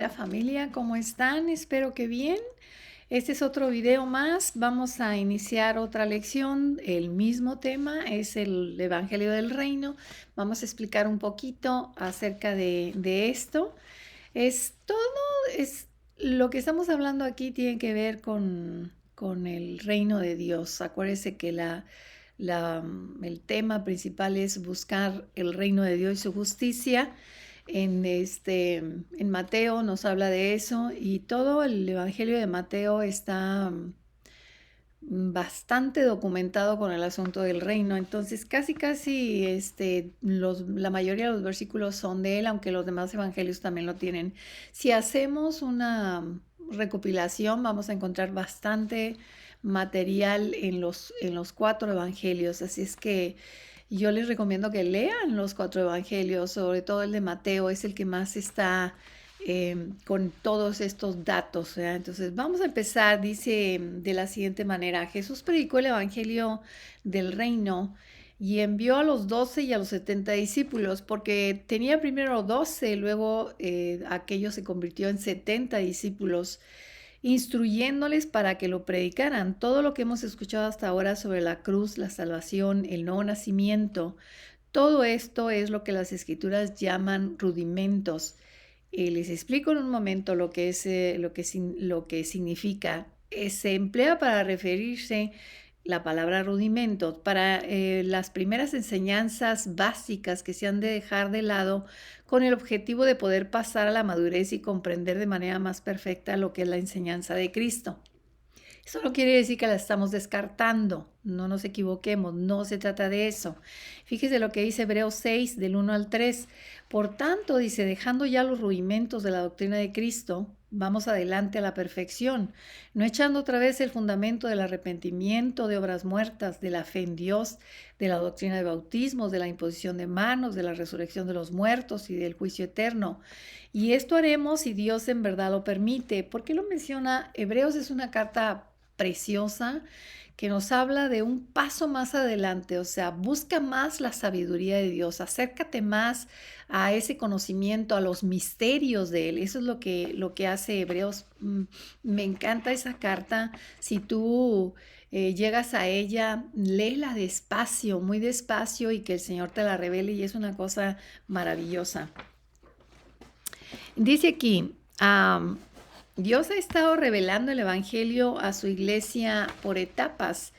Hola familia, ¿cómo están? Espero que bien. Este es otro video más. Vamos a iniciar otra lección. El mismo tema es el Evangelio del Reino. Vamos a explicar un poquito acerca de esto. Es todo, es lo que estamos hablando aquí tiene que ver con el reino de Dios. Acuérdense que el tema principal es buscar el reino de Dios y su justicia. En Mateo nos habla de eso y todo el Evangelio de Mateo está bastante documentado con el asunto del reino. Entonces, casi la mayoría de los versículos son de él, aunque los demás evangelios también lo tienen. Si hacemos una recopilación, vamos a encontrar bastante material en los cuatro evangelios. Así es que yo les recomiendo que lean los cuatro evangelios, sobre todo el de Mateo, es el que más está con todos estos datos, ¿verdad? Entonces vamos a empezar, dice de la siguiente manera: Jesús predicó el Evangelio del reino y envió a los 12 y a los 70 discípulos, porque tenía primero 12, luego aquello se convirtió en 70 discípulos, instruyéndoles para que lo predicaran. Todo lo que hemos escuchado hasta ahora sobre la cruz, la salvación, el nuevo nacimiento, todo esto es lo que las escrituras llaman rudimentos. Les explico en un momento lo que es, lo que significa. Se emplea para referirse la palabra rudimentos para las primeras enseñanzas básicas que se han de dejar de lado con el objetivo de poder pasar a la madurez y comprender de manera más perfecta lo que es la enseñanza de Cristo. Eso no quiere decir que la estamos descartando, no nos equivoquemos, no se trata de eso. Fíjese lo que dice Hebreos 6, del 1 al 3. Por tanto, dice, dejando ya los rudimentos de la doctrina de Cristo, vamos adelante a la perfección, no echando otra vez el fundamento del arrepentimiento, de obras muertas, de la fe en Dios, de la doctrina de bautismos, de la imposición de manos, de la resurrección de los muertos y del juicio eterno. Y esto haremos si Dios en verdad lo permite. ¿Por qué lo menciona? Hebreos es una carta preciosa que nos habla de un paso más adelante, o sea, busca más la sabiduría de Dios, acércate más a ese conocimiento, a los misterios de Él. Eso es lo que hace Hebreos. Me encanta esa carta. Si tú llegas a ella, léela despacio, muy despacio, y que el Señor te la revele, y es una cosa maravillosa. Dice aquí, Dios ha estado revelando el Evangelio a su iglesia por etapas.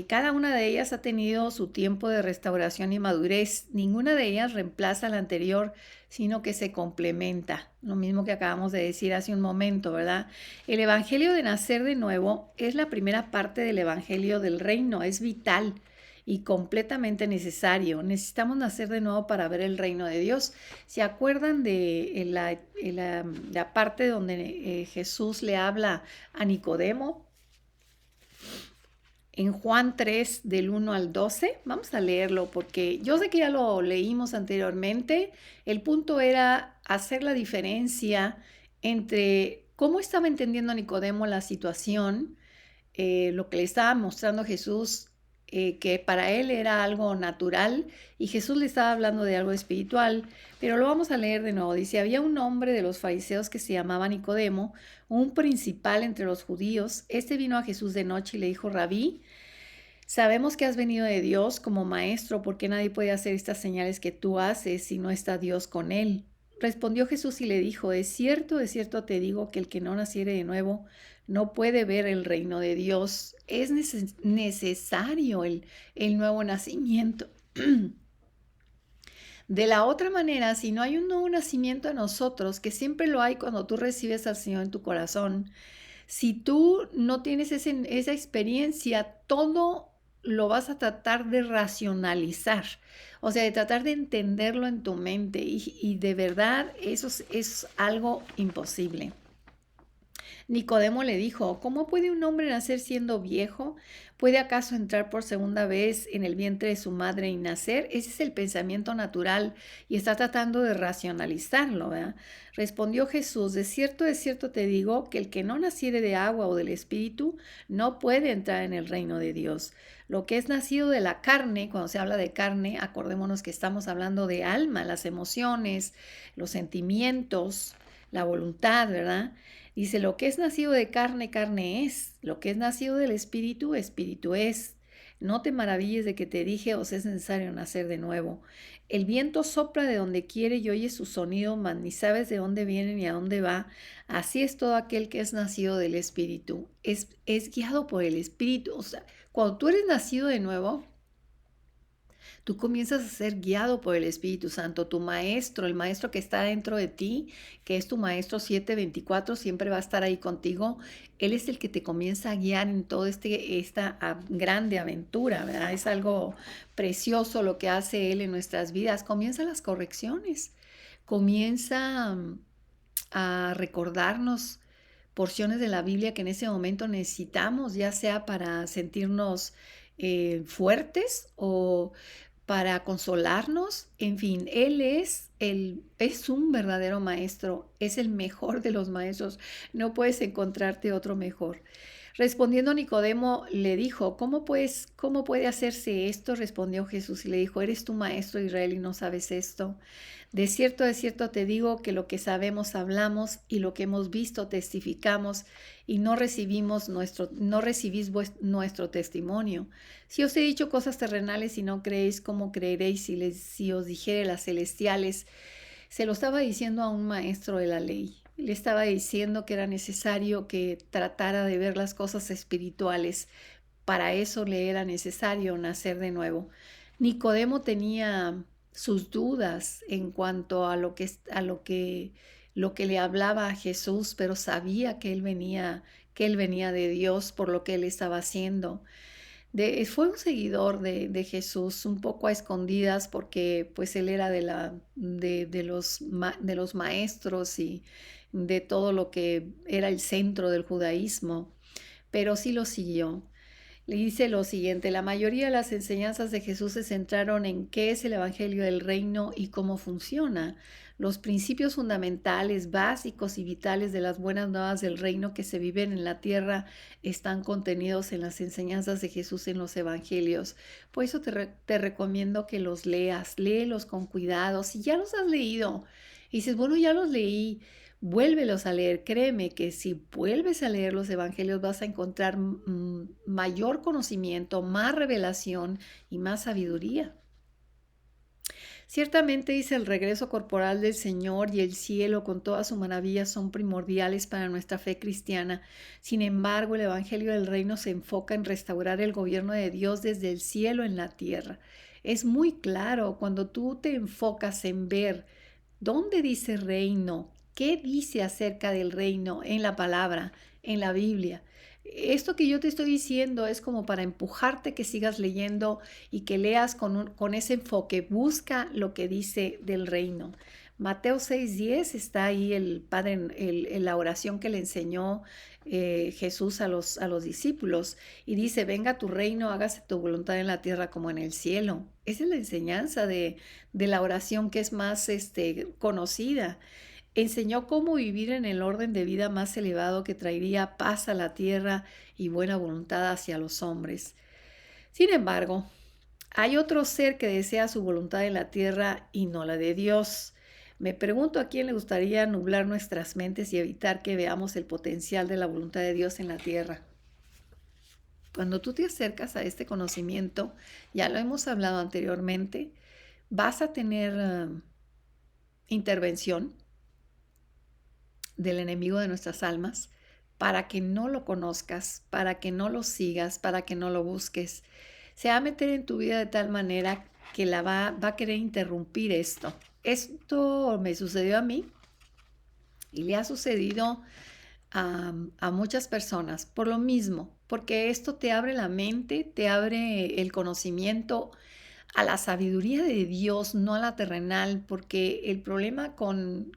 Cada una de ellas ha tenido su tiempo de restauración y madurez. Ninguna de ellas reemplaza a la anterior, sino que se complementa. Lo mismo que acabamos de decir hace un momento, ¿verdad? El Evangelio de nacer de nuevo es la primera parte del Evangelio del reino. Es vital y completamente necesario. Necesitamos nacer de nuevo para ver el reino de Dios. ¿Se acuerdan de la parte donde Jesús le habla a Nicodemo? En Juan 3, del 1 al 12, vamos a leerlo porque yo sé que ya lo leímos anteriormente. El punto era hacer la diferencia entre cómo estaba entendiendo Nicodemo la situación, lo que le estaba mostrando Jesús, que para él era algo natural, y Jesús le estaba hablando de algo espiritual. Pero lo vamos a leer de nuevo. Dice: había un hombre de los fariseos que se llamaba Nicodemo, un principal entre los judíos. Este vino a Jesús de noche y le dijo: Rabí, sabemos que has venido de Dios como maestro, porque nadie puede hacer estas señales que tú haces si no está Dios con él. Respondió Jesús y le dijo: de cierto te digo que el que no naciere de nuevo no puede ver el reino de Dios. Es necesario el nuevo nacimiento. De la otra manera, si no hay un nuevo nacimiento en nosotros, que siempre lo hay cuando tú recibes al Señor en tu corazón, si tú no tienes esa experiencia, todo lo vas a tratar de racionalizar, o sea, de tratar de entenderlo en tu mente, y de verdad eso es algo imposible. Nicodemo le dijo: ¿cómo puede un hombre nacer siendo viejo? ¿Puede acaso entrar por segunda vez en el vientre de su madre y nacer? Ese es el pensamiento natural, y está tratando de racionalizarlo, ¿verdad? Respondió Jesús: de cierto te digo que el que no naciere de agua o del Espíritu no puede entrar en el reino de Dios. Lo que es nacido de la carne, cuando se habla de carne, acordémonos que estamos hablando de alma, las emociones, los sentimientos, la voluntad, ¿verdad? Dice, lo que es nacido de carne, carne es. Lo que es nacido del espíritu, espíritu es. No te maravilles de que te dije, os es necesario nacer de nuevo. El viento sopla de donde quiere y oye su sonido, mas ni sabes de dónde viene ni a dónde va. Así es todo aquel que es nacido del espíritu. Es guiado por el espíritu. O sea, cuando tú eres nacido de nuevo, tú comienzas a ser guiado por el Espíritu Santo, tu maestro, el maestro que está dentro de ti, que es tu maestro 724, siempre va a estar ahí contigo. Él es el que te comienza a guiar en toda esta grande aventura, ¿verdad? Es algo precioso lo que hace Él en nuestras vidas. Comienza las correcciones, comienza a recordarnos porciones de la Biblia que en ese momento necesitamos, ya sea para sentirnos fuertes o para consolarnos. En fin, Él es un verdadero maestro, es el mejor de los maestros. No puedes encontrarte otro mejor. Respondiendo Nicodemo le dijo, cómo puede hacerse esto? Respondió Jesús y le dijo, ¿eres tu maestro Israel y no sabes esto? De cierto te digo que lo que sabemos hablamos y lo que hemos visto testificamos y no recibís nuestro testimonio. Si os he dicho cosas terrenales y no creéis, ¿cómo creeréis si os dijere las celestiales? Se lo estaba diciendo a un maestro de la ley. Le estaba diciendo que era necesario que tratara de ver las cosas espirituales. Para eso le era necesario nacer de nuevo. Nicodemo tenía sus dudas en cuanto a lo que le hablaba a Jesús, pero sabía que él venía de Dios por lo que él estaba haciendo. Fue un seguidor de Jesús, un poco a escondidas, porque pues él era de los maestros y de todo lo que era el centro del judaísmo, pero sí lo siguió. Le dice lo siguiente, la mayoría de las enseñanzas de Jesús se centraron en qué es el Evangelio del Reino y cómo funciona. Los principios fundamentales, básicos y vitales de las buenas nuevas del reino que se viven en la tierra están contenidos en las enseñanzas de Jesús en los evangelios. Por eso te recomiendo que los leas, léelos con cuidado. Si ya los has leído y dices, bueno, ya los leí, vuélvelos a leer. Créeme que si vuelves a leer los evangelios vas a encontrar mayor conocimiento, más revelación y más sabiduría. Ciertamente dice el regreso corporal del Señor y el cielo con toda su maravilla son primordiales para nuestra fe cristiana. Sin embargo, el Evangelio del Reino se enfoca en restaurar el gobierno de Dios desde el cielo en la tierra. Es muy claro cuando tú te enfocas en ver dónde dice reino, qué dice acerca del reino en la palabra, en la Biblia. Esto que yo te estoy diciendo es como para empujarte que sigas leyendo y que leas con ese enfoque. Busca lo que dice del reino. Mateo 6:10 está ahí el Padre, la oración que le enseñó Jesús a los discípulos. Y dice, venga tu reino, hágase tu voluntad en la tierra como en el cielo. Esa es la enseñanza de la oración que es más conocida. Enseñó cómo vivir en el orden de vida más elevado que traería paz a la tierra y buena voluntad hacia los hombres. Sin embargo, hay otro ser que desea su voluntad en la tierra y no la de Dios. Me pregunto a quién le gustaría nublar nuestras mentes y evitar que veamos el potencial de la voluntad de Dios en la tierra. Cuando tú te acercas a este conocimiento, ya lo hemos hablado anteriormente, vas a tener intervención del enemigo de nuestras almas para que no lo conozcas, para que no lo sigas, para que no lo busques. Se va a meter en tu vida de tal manera que va a querer interrumpir esto. Esto me sucedió a mí y le ha sucedido a muchas personas por lo mismo, porque esto te abre la mente, te abre el conocimiento a la sabiduría de Dios, no a la terrenal, porque el problema con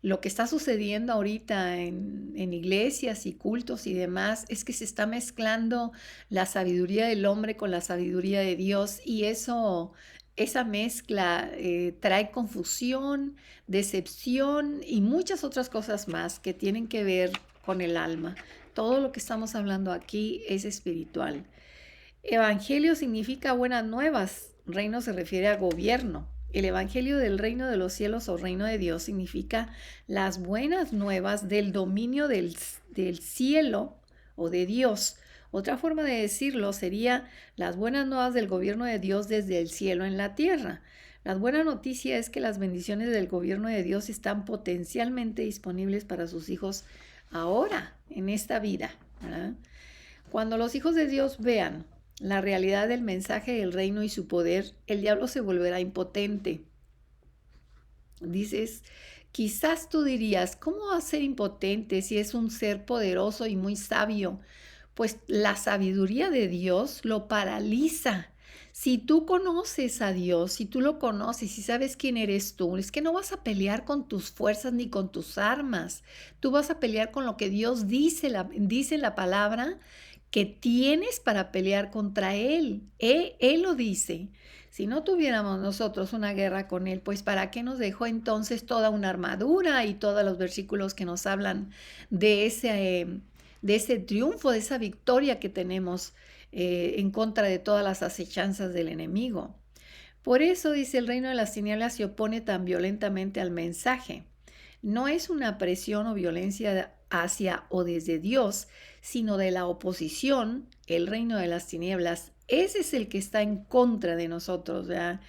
lo que está sucediendo ahorita en iglesias y cultos y demás es que se está mezclando la sabiduría del hombre con la sabiduría de Dios y esa mezcla trae confusión, decepción y muchas otras cosas más que tienen que ver con el alma. Todo lo que estamos hablando aquí es espiritual. Evangelio significa buenas nuevas. Reino se refiere a gobierno. El Evangelio del reino de los cielos o reino de Dios significa las buenas nuevas del dominio del cielo o de Dios. Otra forma de decirlo sería las buenas nuevas del gobierno de Dios desde el cielo en la tierra. La buena noticia es que las bendiciones del gobierno de Dios están potencialmente disponibles para sus hijos ahora, en esta vida, ¿verdad? Cuando los hijos de Dios vean la realidad del mensaje del reino y su poder, el diablo se volverá impotente. Dices, quizás tú dirías, ¿cómo va a ser impotente si es un ser poderoso y muy sabio? Pues la sabiduría de Dios lo paraliza. Si tú conoces a Dios, si tú lo conoces y sabes quién eres tú, es que no vas a pelear con tus fuerzas ni con tus armas. Tú vas a pelear con lo que Dios dice en la palabra que tienes para pelear contra Él. Él lo dice. Si no tuviéramos nosotros una guerra con Él, pues ¿para qué nos dejó entonces toda una armadura y todos los versículos que nos hablan de ese triunfo, de esa victoria que tenemos en contra de todas las acechanzas del enemigo? Por eso dice el reino de las tinieblas se opone tan violentamente al mensaje. No es una presión o violencia hacia o desde Dios, sino de la oposición, el reino de las tinieblas. Ese es el que está en contra de nosotros, ¿verdad?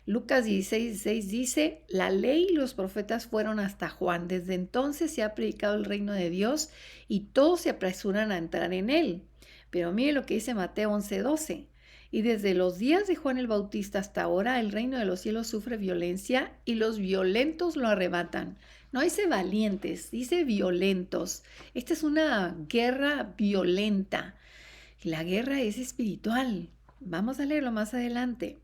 Lucas 16:6 dice, la ley y los profetas fueron hasta Juan. Desde entonces se ha predicado el reino de Dios y todos se apresuran a entrar en él. Pero mire lo que dice Mateo 11:12. Y desde los días de Juan el Bautista hasta ahora, el reino de los cielos sufre violencia y los violentos lo arrebatan. No dice valientes, dice violentos. Esta es una guerra violenta. La guerra es espiritual. Vamos a leerlo más adelante.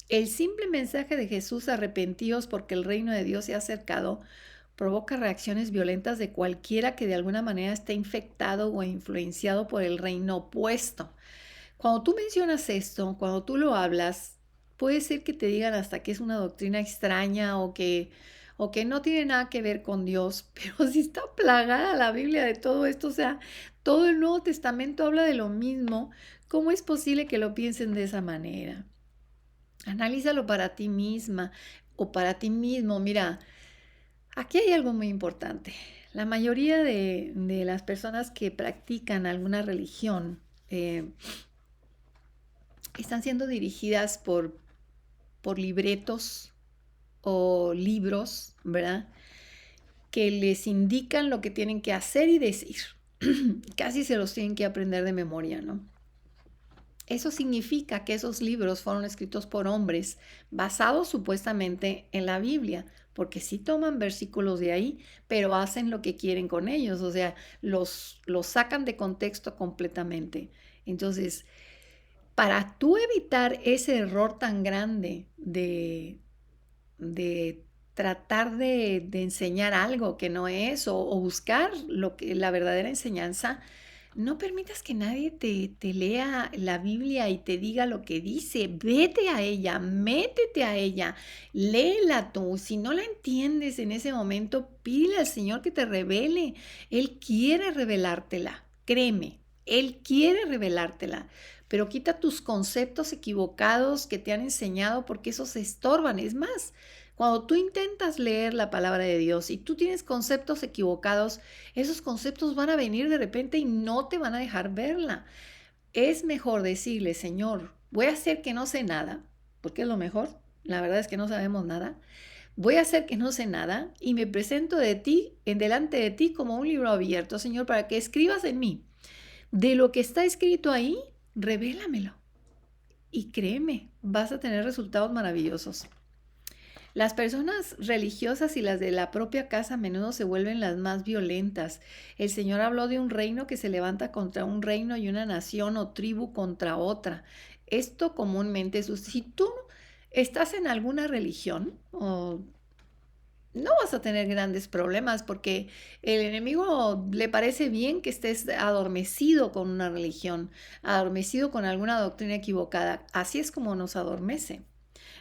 El simple mensaje de Jesús, arrepentíos porque el reino de Dios se ha acercado, provoca reacciones violentas de cualquiera que de alguna manera esté infectado o influenciado por el reino opuesto. Cuando tú mencionas esto, cuando tú lo hablas, puede ser que te digan hasta que es una doctrina extraña o que no tiene nada que ver con Dios, pero si está plagada la Biblia de todo esto, o sea, todo el Nuevo Testamento habla de lo mismo. ¿Cómo es posible que lo piensen de esa manera? Analízalo para ti misma o para ti mismo. Mira, aquí hay algo muy importante. La mayoría de las personas que practican alguna religión están siendo dirigidas por libretos o libros, ¿verdad? Que les indican lo que tienen que hacer y decir. Casi se los tienen que aprender de memoria, ¿no? Eso significa que esos libros fueron escritos por hombres basados supuestamente en la Biblia, porque sí toman versículos de ahí, pero hacen lo que quieren con ellos, o sea, los sacan de contexto completamente. Entonces, para tú evitar ese error tan grande de tratar de enseñar algo que no es o buscar la verdadera enseñanza, no permitas que nadie te lea la Biblia y te diga lo que dice. Vete a ella, métete a ella, léela tú. Si no la entiendes en ese momento, pídele al Señor que te revele. Él quiere revelártela, créeme, Él quiere revelártela. Pero quita tus conceptos equivocados que te han enseñado porque esos estorban. Es más, cuando tú intentas leer la palabra de Dios y tú tienes conceptos equivocados, esos conceptos van a venir de repente y no te van a dejar verla. Es mejor decirle, Señor, voy a hacer que no sé nada, porque es lo mejor. La verdad es que no sabemos nada. Voy a hacer que no sé nada y me presento delante de ti como un libro abierto, Señor, para que escribas en mí. De lo que está escrito ahí, revélamelo. Y créeme, vas a tener resultados maravillosos. Las personas religiosas y las de la propia casa a menudo se vuelven las más violentas. El Señor habló de un reino que se levanta contra un reino y una nación o tribu contra otra. Esto comúnmente si tú estás en alguna religión, no vas a tener grandes problemas porque el enemigo le parece bien que estés adormecido con una religión, adormecido con alguna doctrina equivocada. Así es como nos adormece.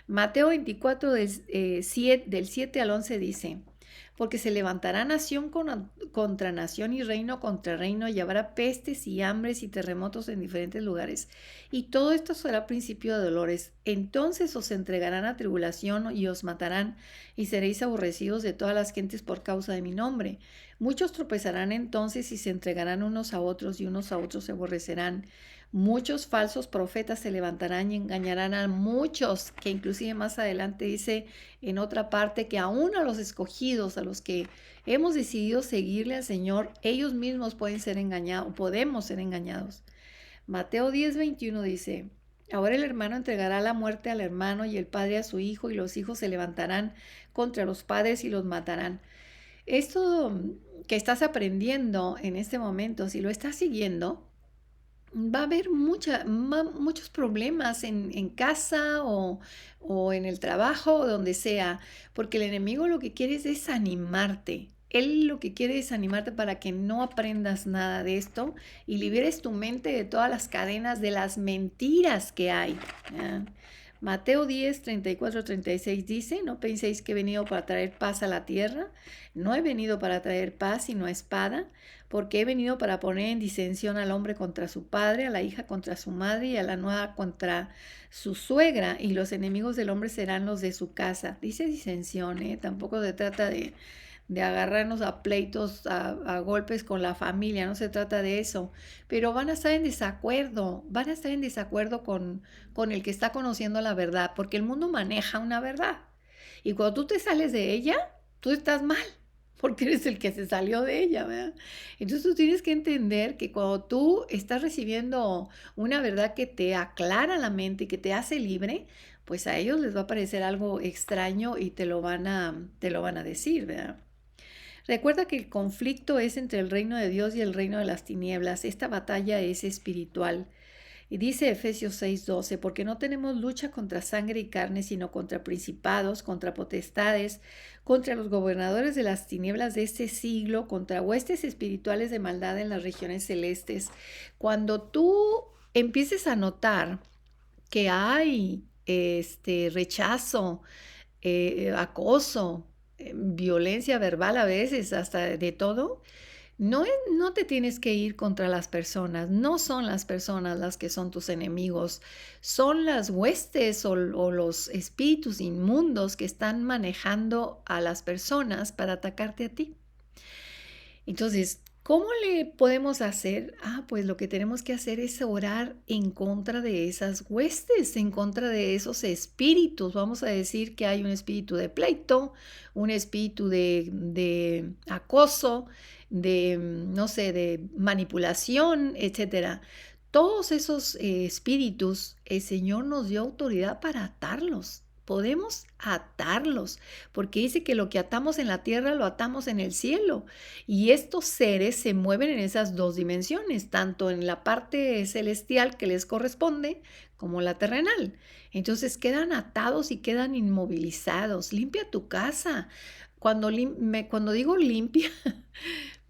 Mateo 24 del 7 al 11 dice, porque se levantará nación contra nación y reino contra reino, y habrá pestes y hambres y terremotos en diferentes lugares. Y todo esto será principio de dolores. Entonces os entregarán a tribulación y os matarán, y seréis aborrecidos de todas las gentes por causa de mi nombre. Muchos tropezarán entonces y se entregarán unos a otros, y unos a otros se aborrecerán. Muchos falsos profetas se levantarán y engañarán a muchos, que inclusive más adelante dice en otra parte que aún a los escogidos, a los que hemos decidido seguirle al Señor, ellos mismos pueden ser engañados, podemos ser engañados. Mateo 10:21 dice: ahora el hermano entregará la muerte al hermano y el padre a su hijo, y los hijos se levantarán contra los padres y los matarán. Esto que estás aprendiendo en este momento, si lo estás siguiendo, va a haber muchos problemas en casa o en el trabajo o donde sea, porque el enemigo lo que quiere es desanimarte. Él lo que quiere es animarte para que no aprendas nada de esto y liberes tu mente de todas las cadenas de las mentiras que hay. ¿Ya? Mateo 10, 34, 36 dice: no penséis que he venido para traer paz a la tierra. No he venido para traer paz, sino espada, porque he venido para poner en disensión al hombre contra su padre, a la hija contra su madre y a la nuera contra su suegra, y los enemigos del hombre serán los de su casa. Dice disensión, tampoco se trata de agarrarnos a pleitos, a golpes con la familia, no se trata de eso, pero van a estar en desacuerdo, con el que está conociendo la verdad, porque el mundo maneja una verdad, y cuando tú te sales de ella, tú estás mal, porque eres el que se salió de ella, ¿verdad? Entonces tú tienes que entender que cuando tú estás recibiendo una verdad que te aclara la mente y que te hace libre, pues a ellos les va a parecer algo extraño y te lo van a decir, ¿verdad? Recuerda que el conflicto es entre el reino de Dios y el reino de las tinieblas. Esta batalla es espiritual. Y dice Efesios 6:12: porque no tenemos lucha contra sangre y carne, sino contra principados, contra potestades, contra los gobernadores de las tinieblas de este siglo, contra huestes espirituales de maldad en las regiones celestes. Cuando tú empieces a notar que hay rechazo, acoso, violencia verbal a veces, hasta de todo, no te tienes que ir contra las personas, no son las personas las que son tus enemigos, son las huestes o los espíritus inmundos que están manejando a las personas para atacarte a ti. Entonces, ¿cómo le podemos hacer? Pues lo que tenemos que hacer es orar en contra de esas huestes, en contra de esos espíritus. Vamos a decir que hay un espíritu de pleito, un espíritu de acoso, no sé, de manipulación, etcétera. Todos esos espíritus, el Señor nos dio autoridad para atarlos. Podemos atarlos, porque dice que lo que atamos en la tierra lo atamos en el cielo. Y estos seres se mueven en esas dos dimensiones, tanto en la parte celestial que les corresponde como la terrenal. Entonces quedan atados y quedan inmovilizados. Limpia tu casa. Cuando digo limpia,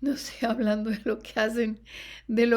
no estoy hablando de lo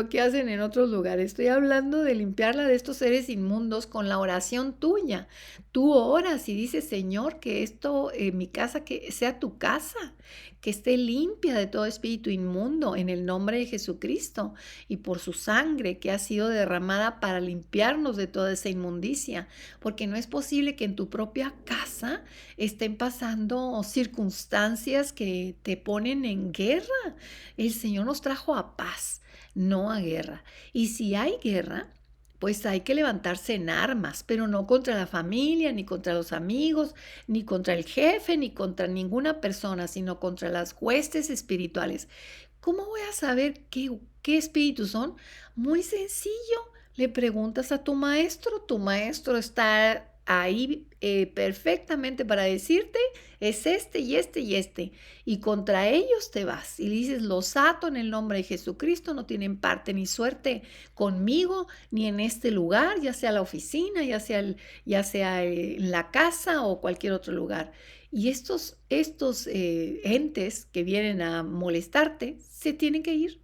que hacen en otros lugares. Estoy hablando de limpiarla de estos seres inmundos con la oración tuya. Tú oras y dices: Señor, que esto, mi casa, que sea tu casa, que esté limpia de todo espíritu inmundo en el nombre de Jesucristo y por su sangre que ha sido derramada para limpiarnos de toda esa inmundicia. Porque no es posible que en tu propia casa estén pasando circunstancias que te ponen en guerra. El Señor nos trajo a paz, no a guerra. Y si hay guerra, pues hay que levantarse en armas, pero no contra la familia, ni contra los amigos, ni contra el jefe, ni contra ninguna persona, sino contra las huestes espirituales. ¿Cómo voy a saber qué espíritus son? Muy sencillo. Le preguntas a tu maestro está ahí perfectamente para decirte: es este y este y este. Y contra ellos te vas y le dices: los ato en el nombre de Jesucristo, no tienen parte ni suerte conmigo, ni en este lugar, ya sea la oficina, ya sea en la casa o cualquier otro lugar. Y estos entes que vienen a molestarte se tienen que ir.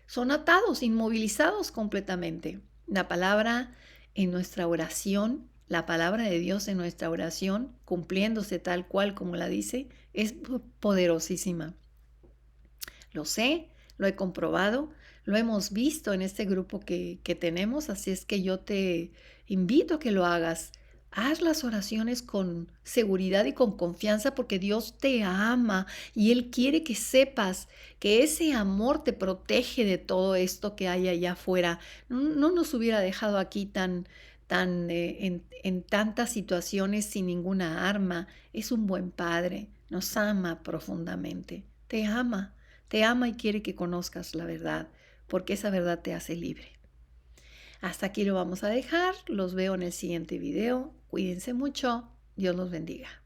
Son atados, inmovilizados completamente. La palabra en nuestra oración la palabra de Dios en nuestra oración, cumpliéndose tal cual como la dice, es poderosísima. Lo sé, lo he comprobado, lo hemos visto en este grupo que tenemos, así es que yo te invito a que lo hagas. Haz las oraciones con seguridad y con confianza porque Dios te ama y Él quiere que sepas que ese amor te protege de todo esto que hay allá afuera. No nos hubiera dejado aquí en tantas situaciones sin ninguna arma. Es un buen Padre, nos ama profundamente, te ama y quiere que conozcas la verdad, porque esa verdad te hace libre. Hasta aquí lo vamos a dejar, los veo en el siguiente video, cuídense mucho, Dios los bendiga.